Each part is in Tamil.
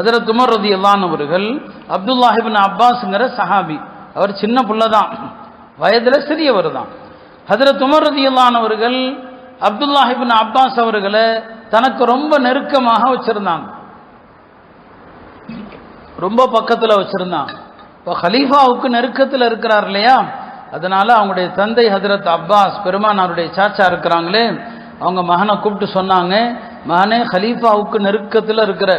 ஹஜ்ரத் உமர் ரலியல்லாஹு அன்ஹு அவர்கள் அப்துல்லாஹ் இப்னு அப்பாஸ்ங்கிற சஹாபி, அவர் சின்ன புள்ள தான், வயதில் சிறியவர் தான். ஹஜ்ரத் உமர் ரலியல்லாஹு அன்ஹு அவர்கள் அப்துல்லாஹ் இப்னு அப்பாஸ் அவர்களை தனக்கு ரொம்ப நெருக்கமாக வச்சிருந்தாங்க, ரொம்ப பக்கத்தில் வச்சிருந்தாங்க. இப்போ ஹலீஃபாவுக்கு நெருக்கத்தில் இருக்கிறார் இல்லையா, அதனால அவங்களுடைய தந்தை ஹஜ்ரத் அப்பாஸ் பெருமானாருடைய சாச்சா இருக்கிறாங்களே, அவங்க மகனை கூப்பிட்டு சொன்னாங்க, மகனே ஹலீஃபாவுக்கு நெருக்கத்தில் இருக்கிற,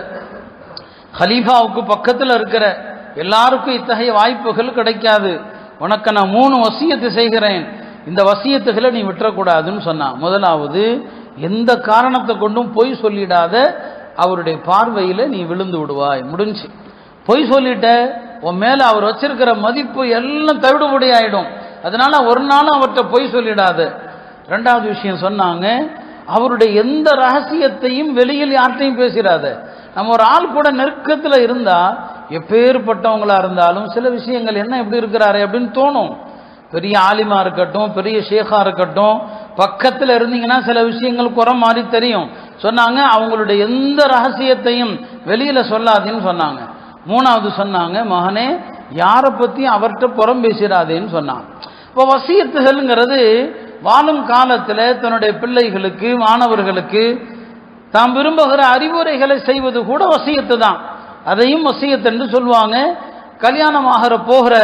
ஹலீஃபாவுக்கு பக்கத்தில் இருக்கிற, எல்லாருக்கும் இத்தகைய வாய்ப்புகள் கிடைக்காது, உனக்கு நான் 3 வசியத்து செய்கிறேன், இந்த வசியத்துகளை நீ விட்டுறக்கூடாதுன்னு சொன்னான். முதலாவது, எந்த காரணத்தை கொண்டும் பொய் சொல்லிடாத, அவருடைய பார்வையில் நீ விழுந்து விடுவாய், முடிஞ்சு. பொய் சொல்லிட்ட, உன் மேலே அவர் வச்சிருக்கிற மதிப்பு எல்லாம் தவிடுபடி ஆயிடும், அதனால ஒரு நாளும் அவர்கிட்ட பொய் சொல்லிடாத. 2வது விஷயம் சொன்னாங்க, அவருடைய எந்த ரகசியத்தையும் வெளியில் யார்ட்டையும் பேசிடாத. நம்ம ஒரு ஆள் கூட நெருக்கத்தில் இருந்தா, எப்பேற்பட்டவங்களா இருந்தாலும் சில விஷயங்கள் என்ன எப்படி இருக்கிறாரு அப்படின்னு தோணும். பெரிய ஆலிமா இருக்கட்டும், பெரிய ஷேഖா இருக்கட்டும், பக்கத்தில் இருந்தீங்கன்னா சில விஷயங்கள் குறை மாதிரி தெரியும். சொன்னாங்க, அவங்களுடைய எந்த ரகசியத்தையும் வெளியில சொல்லாதேன்னு சொன்னாங்க. 3வது சொன்னாங்க, மகனே யாரை பத்தி அவர்கிட்ட புறம் பேசிடாதேன்னு சொன்னாங்க. இப்போ வசியத்துகள்ங்கிறது வாழும் காலத்தில் தன்னுடைய பிள்ளைகளுக்கு, மாணவர்களுக்கு தாம் விரும்புகிற அறிவுரைகளை செய்வது கூட வசியத்து தான், அதையும் வசியத்து என்று சொல்லுவாங்க. கல்யாணம் ஆகிற போகிற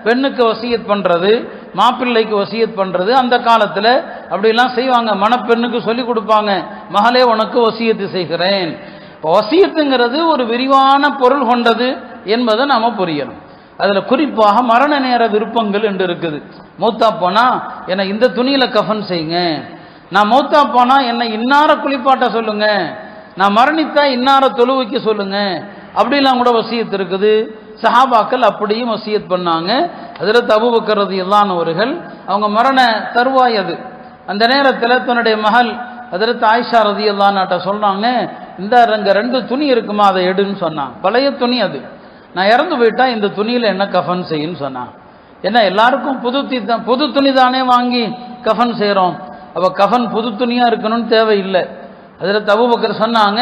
பெண்ணுக்கு வசியத் பண்றது, மாப்பிள்ளைக்கு வசியத் பண்றது, அந்த காலத்தில் அப்படிலாம் செய்வாங்க. மணப்பெண்ணுக்கு சொல்லி கொடுப்பாங்க, மகளே உனக்கு வசியத்து செய்கிறேன். வசியத்துங்கிறது ஒரு விரிவான பொருள் கொண்டது என்பதை நாம புரியணும். அதில் குறிப்பாக மரண நேர விருப்பங்கள் என்று இருக்குது. மௌத்தா போனா என்னை இந்த துணியில கஃன் செய்யுங்க, நான் மௌத்தா போனா என்னை இன்னார குளிப்பாட்ட சொல்லுங்க, நான் மரணித்தா இன்னார தொழுவைக்கு சொல்லுங்க, அப்படிலாம் கூட வசியத்து இருக்குது. சஹாபாக்கள் அப்படியும் வசியத் பண்ணாங்க. ஹஜ்ரத் அபூபக்கர் ரலியல்லாஹு அன்ஹு அவர்கள் அவங்க மரண தருவாய் அது, அந்த நேரத்தில் தன்னுடைய மகள் ஹஜ்ரத் ஆயிஷா ரலியல்லாஹு அன்ஹா சொல்றாங்க, இந்த 2 துணி இருக்குமா, அதை எடுன்னு சொன்னான். பழைய துணி அது, நான் இறந்து போயிட்டா இந்த துணியில என்ன கஃன் செய்யுன்னு சொன்னான். ஏன்னா எல்லாருக்கும் புது துணி தானே வாங்கி கஃன் செய்கிறோம், அப்போ கஃன் புது துணியா இருக்கணும்னு தேவையில்லை. ஹஜ்ரத் அபூபக்கர் சொன்னாங்க,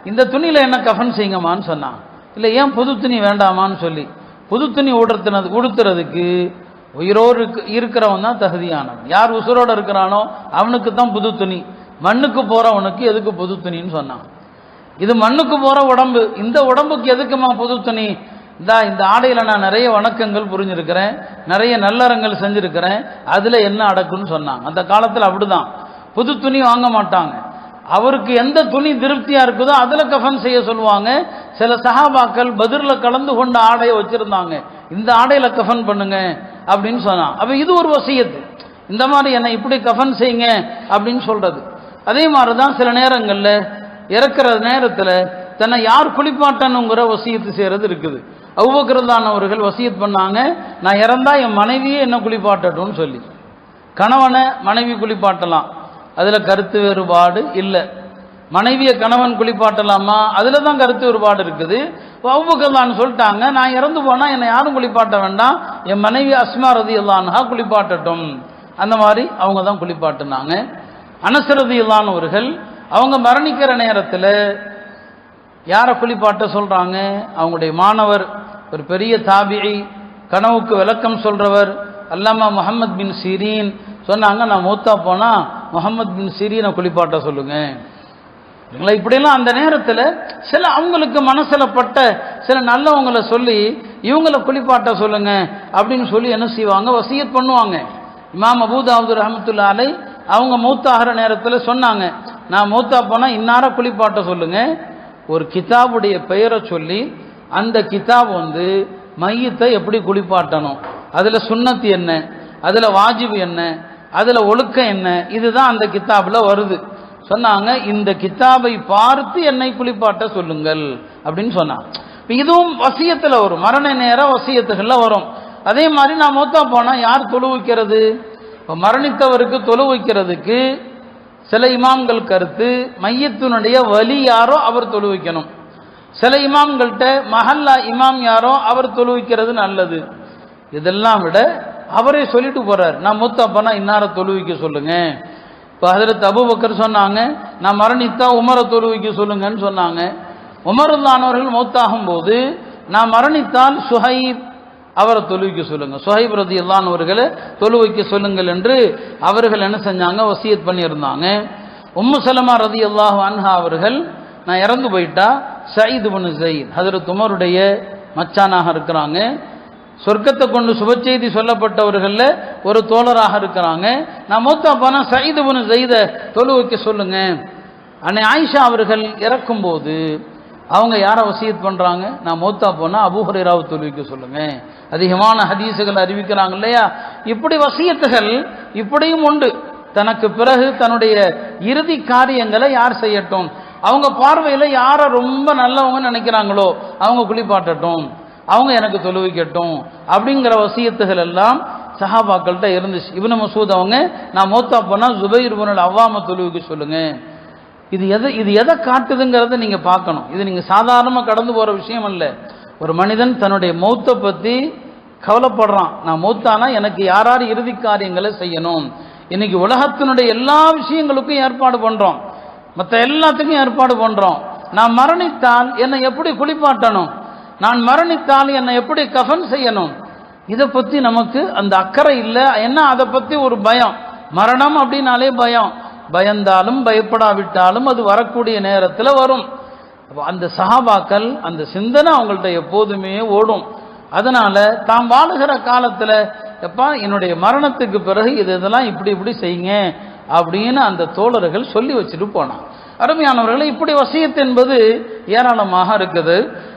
இந்த துணியில என்ன கஃன் செய்யுங்கம்மான்னு சொன்னான். இல்லை, ஏன் புது துணி வேண்டாமான்னு சொல்லி, புது துணி உடுத்துறதுக்கு உயிரோடு இருக்கிறவன் தான் தகுதியானவன். யார் உசுரோடு இருக்கிறானோ அவனுக்கு தான் புது துணி, மண்ணுக்கு போறவனுக்கு எதுக்கு புது துணின்னு சொன்னான். இது மண்ணுக்கு போற உடம்பு, இந்த உடம்புக்கு எதுக்குமா புது துணி? இந்த ஆடையில நான் நிறைய வணக்கங்கள் புரிஞ்சிருக்கிறேன், நிறைய நல்லறங்கள் செஞ்சிருக்கிறேன், அதுல என்ன அடக்குன்னு சொன்னாங்க. அந்த காலத்தில் அப்படிதான், புது துணி வாங்க மாட்டாங்க. அவருக்கு எந்த துணி திருப்தியா இருக்குதோ அதுல கஃன் செய்ய சொல்லுவாங்க. சில சஹாபாக்கள் பத்ர்ல கலந்து கொண்ட ஆடையை வச்சிருந்தாங்க, இந்த ஆடையில கஃன் பண்ணுங்க அப்படின்னு சொன்னான். அப்ப இது ஒரு வசியத்து, இந்த மாதிரி என்னை இப்படி கஃன் செய்யுங்க அப்படின்னு சொல்றது. அதே மாதிரிதான் சில நேரங்கள்ல இறக்குற நேரத்துல தன்னை யார் குளிப்பாட்டணுங்கிற வசியத்து செய்யறது இருக்குது. அபூபக்கர் ரலியல்லாஹு அவர்கள் வசியத் பண்ணாங்க, நான் இறந்தா என் மனைவியே என்ன குளிப்பாட்டட்டும்னு சொல்லி. கணவனை மனைவி குளிப்பாட்டலாம், அதுல கருத்து வேறுபாடு இல்லை. மனைவியை கணவன் குளிப்பாட்டலாமா, அதுல தான் கருத்து வேறுபாடு இருக்குது. அபூபக்கர் சொல்லிட்டாங்க, நான் இறந்து போனா என்னை யாரும் குளிப்பாட்ட வேண்டாம், என் மனைவி அஸ்மா ரலியல்லாஹு அன்ஹா குளிப்பாட்டட்டும். அந்த மாதிரி அவங்க தான் குளிப்பாட்டினாங்க. அனஸ் ரலியல்லாஹு அன்ஹு அவர்கள் அவங்க மரணிக்கிற நேரத்தில் யாரை குளிப்பாட்ட சொல்றாங்க? அவங்களுடைய மாணவர், ஒரு பெரிய தாபிஇ, கனவுக்கு விளக்கம் சொல்றவர் அல்லாமா முஹம்மத் பின் சிரீன் சொன்னாங்க, நான் மூத்தா போனா முஹம்மத் பின் சிரீனை குளிப்பாட்ட சொல்லுங்க. இப்படியெல்லாம் அந்த நேரத்தில் சில அவங்களுக்கு மனசுல பட்ட சில நல்லவங்களை சொல்லி இவங்களை குளிப்பாட்ட சொல்லுங்க அப்படின்னு சொல்லி என்ன செய்வாங்க, வசியத் பண்ணுவாங்க. இமாம் அபூ தாவூத் ரஹ்மத்துல்லாஹி அலைஹி அவங்க மௌத்தாகிற நேரத்தில் சொன்னாங்க, நான் மௌத்தா போனா இன்னார குளிப்பாட்ட சொல்லுங்க. ஒரு கிதாபுடைய பெயரை சொல்லி அந்த கிதாப் மையத்தை எப்படி குளிப்பாட்டணும், அதுல சுன்னத்து என்ன, அதுல வாஜிபு என்ன, அதுல ஒழுக்கம் என்ன, இதுதான் அந்த கிதாபில் வருது. சொன்னாங்க, இந்த கிதாபை பார்த்து என்னை குளிப்பாட்ட சொல்லுங்கள் அப்படின்னு சொன்னாங்க. இதுவும் வசியத்தில் வரும், மரண நேர வசியத்துகள்ல வரும். அதே மாதிரி நான் மௌத்தா போனா யார் தொழு வைக்கிறது? மரணித்தவருக்கு தொழு வைக்கிறதுக்கு சில இமாம்கள் கருத்து, மையத்தினுடைய வலி யாரோ அவர் தொழு வைக்கணும். சில இமாம்கள்கிட்ட மஹல்லா இமாம் யாரோ அவர் தொழு வைக்கிறது நல்லது. இதெல்லாம் விட அவரே சொல்லிட்டு போறார், நான் மூத்தா போனா இன்னார தொழு வைக்க சொல்லுங்க. இப்போ ஹஜ்ரத் அபூபக்கர் சொன்னாங்க, நான் மரணித்தா உமரை தொழு வைக்க சொல்லுங்கன்னு சொன்னாங்க. உமருல்லானவர்கள் மௌத்தாகும் போது நான் மரணித்தால் சுஹைப் அவரை தொழுவிக்க சொல்லுங்க, சுஹைப் ரலியல்லாஹு அவர்களை தொழுவிக்க சொல்லுங்கள் என்று அவர்கள் என்ன செஞ்சாங்க, வசியத் பண்ணியிருந்தாங்க. உம்மு சலமா ரலியல்லாஹு அன்ஹா அவர்கள் நான் இறந்து போயிட்டா சயீத் இப்னு ஸைத் ஹஜ்ரத் உமருடைய மச்சானாக இருக்கிறாங்க, சொர்க்கத்தை கொண்டு சுப செய்தி சொல்லப்பட்டவர்கள்ல ஒரு தோழராக இருக்கிறாங்க. நான் மூத்தா போனா சயீத் இப்னு ஸைதை தொழு வைக்க சொல்லுங்க. அன்னை ஆயிஷா அவர்கள் இறக்கும் போது அவங்க யாரை வசியத் பண்றாங்க, நான் மூத்தா போனா அபூ ஹுரைராவை தொழு வைக்க சொல்லுங்க. அதிகமான ஹதீஸுகள் அறிவிக்கிறாங்க இல்லையா. இப்படி வசியத்துகள் இப்படியும் உண்டு. தனக்கு பிறகு தன்னுடைய இறுதி காரியங்களை யார் செய்யட்டும், அவங்க பார்வையில் யாரை ரொம்ப நல்லவங்க நினைக்கிறாங்களோ அவங்க குளிப்பாட்டட்டும், அவங்க எனக்கு தொழுவிக்கட்டும் அப்படிங்கிற வசியத்துகள் எல்லாம் சஹாபாக்கள்கிட்ட இருந்துச்சு. இப்னு மஸ்ஊத் அவங்க நான் மௌத்தா போனா ஜுபைர் இப்னுல் அவ்வாம தொழுவிக்க சொல்லுங்க. இது எதை காட்டுதுங்கிறத நீங்க பார்க்கணும். இது நீங்க சாதாரணமாக கடந்து போற விஷயம் அல்ல. ஒரு மனிதன் தன்னுடைய மௌத்தை பத்தி கவலைப்படுறான், நான் மௌத்தானா எனக்கு யார் யார் இறுதி காரியங்களை செய்யணும். இன்னைக்கு உலகத்தினுடைய எல்லா விஷயங்களுக்கும் ஏற்பாடு பண்றோம், மற்ற எல்லாத்துக்கும் ஏற்பாடு பண்றோம். நான் மரணித்தால் என்னை எப்படி குளிப்பாட்டணும், நான் மரணித்தால் என்னை எப்படி கஃன் செய்யணும், இதை பத்தி நமக்கு அந்த அக்கறை இல்லை. என்ன அதை பத்தி ஒரு பயம், மரணம் அப்படின்னாலே பயம், பயந்தாலும் பயப்படாவிட்டாலும் அது வரக்கூடிய நேரத்தில் வரும். அந்த சஹாபாக்கள் அந்த சிந்தனை அவங்கள்ட்ட எப்போதுமே ஓடும். அதனால தாம் வாழுகிற காலத்தில் எப்பா என்னுடைய மரணத்துக்கு பிறகு இதெல்லாம் இப்படி இப்படி செய்யுங்க அப்படின்னு அந்த தோழர்கள் சொல்லி வச்சுட்டு போனான். அருமையானவர்களை இப்படி வசியத் என்பது ஏராளமாக இருக்குது.